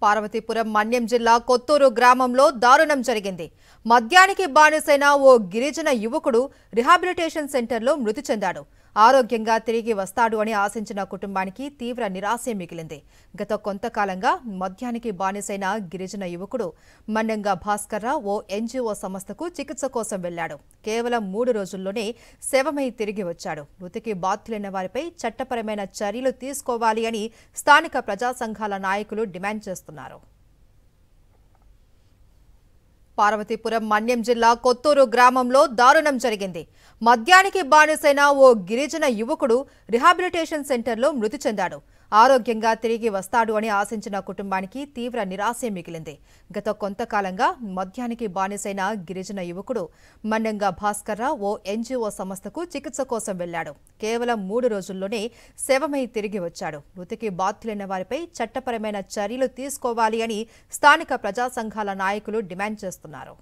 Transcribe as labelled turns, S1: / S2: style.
S1: పార్వతీపురం మన్యం జిల్లా కొత్తూరు గ్రామంలో దారుణం జరిగింది. మద్యానికి బానిసైన ఓ గిరిజన యువకుడు రిహాబిలిటేషన్ సెంటర్లో మృతి చెందాడు. ఆరోగ్యంగా తిరిగి వస్తాడు అని ఆశించిన కుటుంబానికి తీవ్ర నిరాశే మిగిలింది. గత కొంతకాలంగా మద్యానికి బానిసైన గిరిజన యువకుడు మన్నెంగా భాస్కర్రావు ఓ ఎన్జీఓ సంస్థకు చికిత్స కోసం వెళ్లాడు. కేవలం 3 రోజుల్లోనే శవమై తిరిగి వచ్చాడు. మృతికి బాధ్యులైన వారిపై చట్టపరమైన చర్యలు తీసుకోవాలి అని స్థానిక ప్రజా సంఘాల నాయకులు డిమాండ్ చేస్తున్నారు. పార్వతీపురం మన్యం జిల్లా కొత్తూరు గ్రామంలో దారుణం జరిగింది. మద్యానికి బానిసైన ఓ గిరిజన యువకుడు రిహాబిలిటేషన్ సెంటర్లో మృతి చెందాడు. ఆరోగ్యంగా తిరిగి వస్తాడు అని ఆశించిన కుటుంబానికి తీవ్ర నిరాశే మిగిలింది. గత కొంతకాలంగా మద్యానికి బానిసైన గిరిజన యువకుడు మన్నెంగా భాస్కర్రావు ఓ ఎన్జీఓ సంస్థకు చికిత్స కోసం వెళ్లాడు. కేవలం 3 రోజుల్లోనే శవమై తిరిగి వచ్చాడు. మృతికి బాధ్యులైన వారిపై చట్టపరమైన చర్యలు తీసుకోవాలి అని స్థానిక ప్రజా సంఘాల నాయకులు డిమాండ్ చేస్తున్నారు.